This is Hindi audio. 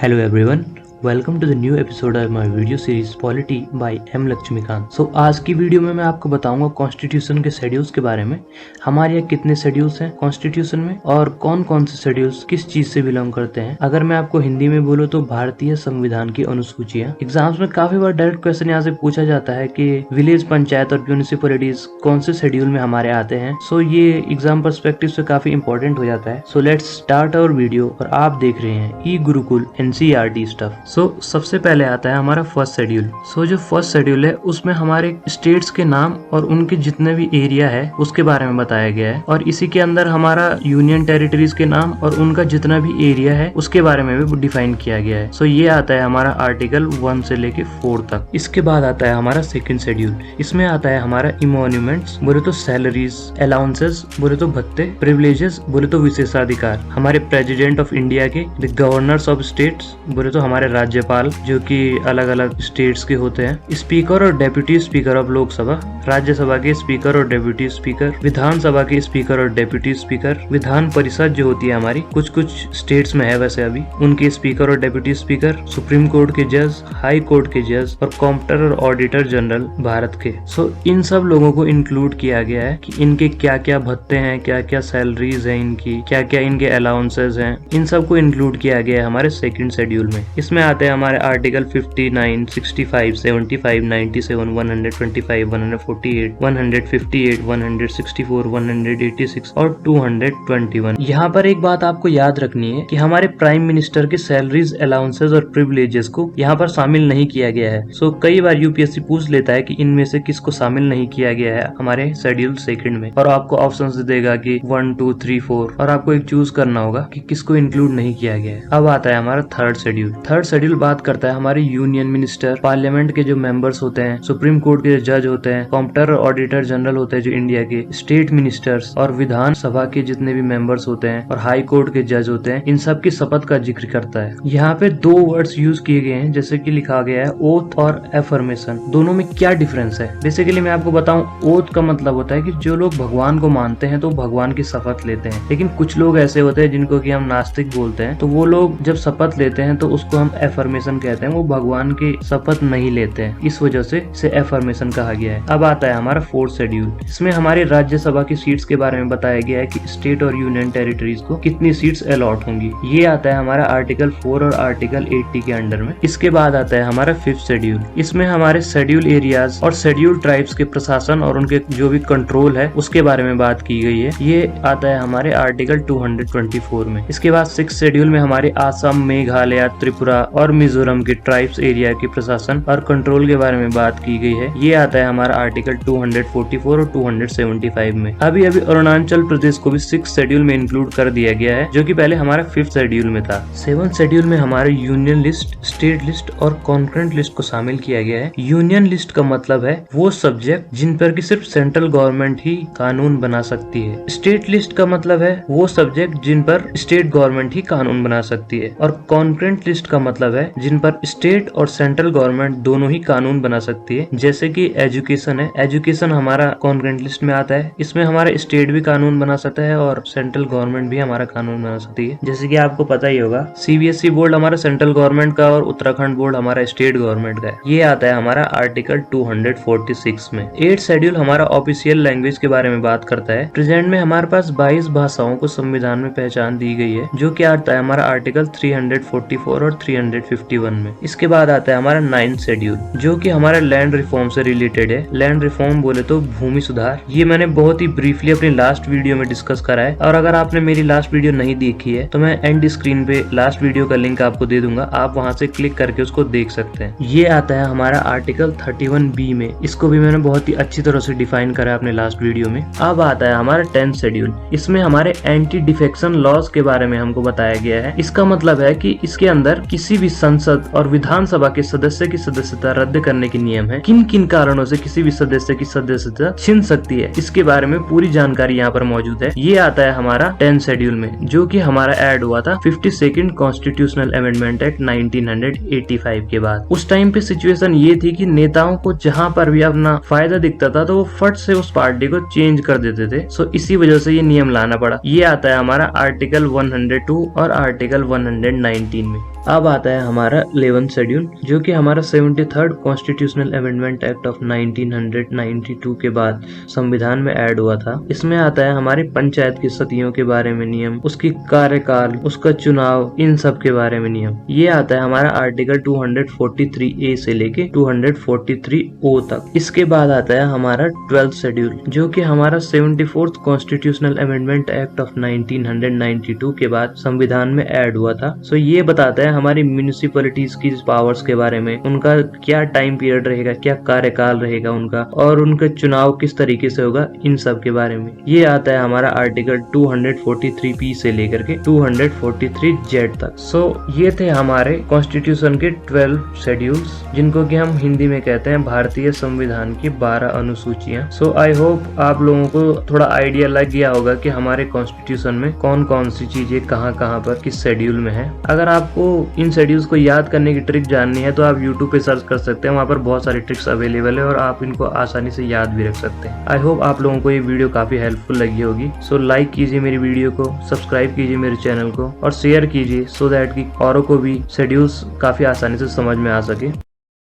Hello everyone, welcome to the new episode of my video series Polity by M Laxmikant. सो आज की वीडियो में मैं आपको बताऊंगा कॉन्स्टिट्यूशन के शेड्यूल्स के बारे में। हमारे यहाँ कितने शेड्यूल्स हैं कॉन्स्टिट्यूशन में और कौन कौन से शेड्यूल्स किस चीज से बिलोंग करते हैं। अगर मैं आपको हिंदी में बोलूँ तो भारतीय संविधान की अनुसूचियाँ। एग्जाम्स में काफी बार डायरेक्ट क्वेश्चन यहाँ से पूछा जाता है कि विलेज पंचायत और म्यूनिसिपैलिटीज कौन से शेड्यूल में हमारे आते हैं। सो ये एग्जाम पर्सपेक्टिव से काफी इंपॉर्टेंट हो जाता है। So let's start our video और आप देख रहे हैं ई गुरुकुल NCERT स्टफ। सबसे पहले आता है हमारा फर्स्ट शेड्यूल। जो फर्स्ट शेड्यूल है उसमें हमारे स्टेट्स के नाम और उनके जितने भी एरिया है उसके बारे में बताया गया है और इसी के अंदर हमारा यूनियन टेरिटरीज के नाम और उनका जितना भी एरिया है उसके बारे में भी डिफाइन किया गया है। ये आता है हमारा आर्टिकल 1 से लेके 4 तक। इसके बाद आता है हमारा सेकंड शेड्यूल। इसमें आता है हमारा इमोन्यूमेंट्स बोले तो सैलरीज, अलाउंसेस बोले तो भत्ते, प्रिविलेजेस बोले तो विशेषाधिकार, हमारे प्रेसिडेंट ऑफ इंडिया के, द गवर्नर्स ऑफ स्टेट्स बोले तो हमारे राज्यपाल जो कि अलग अलग स्टेट्स के होते हैं, स्पीकर और deputy speaker of Lok Sabha, Rajya Sabha के स्पीकर और डेप्यूटी स्पीकर, विधानसभा के स्पीकर और डेप्यूटी स्पीकर, विधान परिषद जो होती है हमारी कुछ स्टेट्स में है वैसे अभी, उनके स्पीकर और डेप्यूटी स्पीकर, सुप्रीम कोर्ट के जज, हाई कोर्ट के जज और कॉम्प्टर और ऑडिटर जनरल भारत के। इन सब लोगों को इंक्लूड किया गया है कि इनके क्या क्या भत्ते हैं, क्या क्या सैलरीज है इनकी, क्या क्या इनके अलाउंसेस हैं, इन सब को इंक्लूड किया गया है हमारे सेकंड शेड्यूल में। इसमें आते हैं हमारे आर्टिकल 59, 65, 75, 97, 125, 148, 158, 164, 186 और 221। यहाँ पर एक बात आपको याद रखनी है कि हमारे प्राइम मिनिस्टर के सैलरीज, अलाउंसेस और प्रिविलेजेस को यहाँ पर शामिल नहीं किया गया है। कई बार यूपीएससी पूछ लेता है कि इनमें से किसको शामिल नहीं किया गया है हमारे शेड्यूल सेकंड में, और आपको ऑप्शंस देगा कि 1, 2, 3, 4 और आपको एक चूज करना होगा कि किसको इंक्लूड नहीं किया गया है। अब आता है हमारा थर्ड शेड्यूल। थर्ड शेड्यूल बात करता है हमारे यूनियन मिनिस्टर, पार्लियामेंट के जो मेंबर्स होते हैं, सुप्रीम कोर्ट के जज होते हैं, कॉम्प्टर और ऑडिटर जनरल होते हैं जो इंडिया के, स्टेट मिनिस्टर्स और विधान सभा के जितने भी मेंबर्स होते हैं और हाई कोर्ट के जज होते हैं, इन सब की शपथ का जिक्र करता है। यहाँ पे 2 वर्ड्स यूज किए गए हैं जैसे कि लिखा गया है ओथ और एफर्मेशन। दोनों में क्या डिफरेंस है बेसिकली मैं आपको बताऊं। ओथ का मतलब होता है कि जो लोग भगवान को मानते हैं तो भगवान की शपथ लेते हैं, लेकिन कुछ लोग ऐसे होते हैं जिनको कि हम नास्तिक बोलते हैं, तो वो लोग जब शपथ लेते हैं तो उसको हम एफर्मेशन कहते हैं, वो भगवान की शपथ नहीं लेते हैं, इस वजह से इसे एफर्मेशन कहा गया है। अब आता है हमारा फोर्थ शेड्यूल। इसमें हमारे राज्यसभा की सीट्स के बारे में बताया गया है कि स्टेट और यूनियन टेरिटरीज को कितनी सीट्स अलॉट होंगी। ये आता है हमारा आर्टिकल 4 और आर्टिकल 80 के अंडर में। इसके बाद आता है हमारा फिफ्थ शेड्यूल। इसमें हमारे शेड्यूल एरियाज और शेड्यूल ट्राइब्स के प्रशासन और उनके जो भी कंट्रोल है उसके बारे में बात की गई है। ये आता है हमारे आर्टिकल 224 में। इसके बाद सिक्स शेड्यूल में हमारे आसाम, मेघालय, त्रिपुरा और मिजोरम के ट्राइब्स एरिया के प्रशासन और कंट्रोल के बारे में बात की गई है। ये आता है हमारा आर्टिकल 244 और 275 में। अभी अरुणाचल प्रदेश को भी 6 शेड्यूल में इंक्लूड कर दिया गया है जो कि पहले हमारा 5th शेड्यूल में था। 7th शेड्यूल में हमारे यूनियन लिस्ट, स्टेट लिस्ट और कॉन्करेंट लिस्ट को शामिल किया गया है। यूनियन लिस्ट का मतलब है वो सब्जेक्ट जिन पर कि सिर्फ सेंट्रल गवर्नमेंट ही कानून बना सकती है। स्टेट लिस्ट का मतलब है वो सब्जेक्ट जिन पर स्टेट गवर्नमेंट ही कानून बना सकती है, और कॉन्करेंट लिस्ट का मतलब है जिन पर स्टेट और सेंट्रल गवर्नमेंट दोनों ही कानून बना सकती है। जैसे कि एजुकेशन है, एजुकेशन हमारा कॉन्करेंट लिस्ट में आता है। इसमें हमारा स्टेट भी कानून बना सकता है और सेंट्रल गवर्नमेंट भी हमारा कानून बना सकती है। जैसे कि आपको पता ही होगा CBSE बोर्ड हमारा सेंट्रल गवर्नमेंट का और उत्तराखंड बोर्ड हमारा स्टेट गवर्नमेंट का है। ये आता है हमारा आर्टिकल 246 में। 8th शेड्यूल हमारा ऑफिशियल लैंग्वेज के बारे में बात करता है। प्रेजेंट में हमारे पास 22 भाषाओं को संविधान में पहचान दी गई है जो कि आता है हमारा आर्टिकल 344 और 351 में। इसके बाद आता है हमारा 9th शेड्यूल जो कि हमारा लैंड रिफॉर्म से रिलेटेड है। लैंड रिफॉर्म बोले तो भूमि सुधार। ये मैंने बहुत ही ब्रीफली अपनी लास्ट वीडियो में डिस्कस करा है, और अगर आपने मेरी लास्ट वीडियो नहीं देखी है तो मैं एंड स्क्रीन पे लास्ट वीडियो का लिंक आपको दे दूंगा, आप वहां से क्लिक करके उसको देख सकते हैं। ये आता है हमारा आर्टिकल 31B में। इसको भी मैंने बहुत ही अच्छी तरह से डिफाइन करा है अपने लास्ट वीडियो में। अब आता है हमारा 10th शेड्यूल। इसमें हमारे एंटी डिफेक्शन लॉज के बारे में हमको बताया गया है। इसका मतलब है कि इसके अंदर किसी भी संसद और विधानसभा के सदस्य की सदस्यता रद्द करने के नियम है। किन किन कारणों से किसी भी सदस्य की सदस्यता छिन सकती है, इसके बारे में पूरी जानकारी यहाँ पर मौजूद है। ये आता है हमारा 10th शेड्यूल में जो कि हमारा ऐड हुआ था 52nd कॉन्स्टिट्यूशनल अमेंडमेंट एक्ट 1985 के बाद। उस टाइम पे सिचुएशन ये थी कि नेताओं को जहाँ पर भी अपना फायदा दिखता था तो वो फट से उस पार्टी को चेंज कर देते थे। इसी वजह से ये नियम लाना पड़ा। ये आता है हमारा आर्टिकल 102 और आर्टिकल 119 में। अब आता है हमारा 11th शेड्यूल, जो कि हमारा 73rd constitutional amendment act of 1992 के बाद संविधान में ऐड हुआ था। इसमें आता है हमारे पंचायत की समितियों के बारे में नियम, उसकी कार्यकाल, उसका चुनाव, इन सब के बारे में नियम। ये आता है हमारा आर्टिकल 243A से लेके 243O तक। इसके बाद आता है हमारा 12th शेड्यूल, जो कि हमारा 74th constitutional amendment act of 1992 के बाद संविधान में ऐड हुआ था। सो ये बताता है हमारी म्यूनिसिपैलिटीज की पावर्स के बारे में, उनका क्या टाइम पीरियड रहेगा, क्या कार्यकाल रहेगा उनका, और उनका चुनाव किस तरीके से होगा, इन सब के बारे में। ये आता है हमारा आर्टिकल 243P से लेकर के 243Z तक। सो ये थे हमारे कॉन्स्टिट्यूशन के 12 शेड्यूल्स, जिनको कि हम हिंदी में कहते हैं भारतीय संविधान की 12 अनुसूचियां। सो आई होप आप लोगों को थोड़ा आइडिया लग गया होगा कि हमारे कॉन्स्टिट्यूशन में कौन कौन सी चीजें कहाँ कहाँ पर किस शेड्यूल में है। अगर आपको इन शेड्यूल्स को याद करने की ट्रिक जाननी है तो आप यूट्यूब पे सर्च कर सकते हैं, वहाँ पर बहुत सारी ट्रिक्स अवेलेबल है और आप इनको आसानी से याद भी रख सकते हैं। आई होप आप लोगों को ये वीडियो काफी हेल्पफुल लगी होगी। सो लाइक कीजिए मेरी वीडियो को, सब्सक्राइब कीजिए मेरे चैनल को और शेयर कीजिए, सो दैट कि औरों को भी शेड्यूल्स काफी आसानी से समझ में आ सके।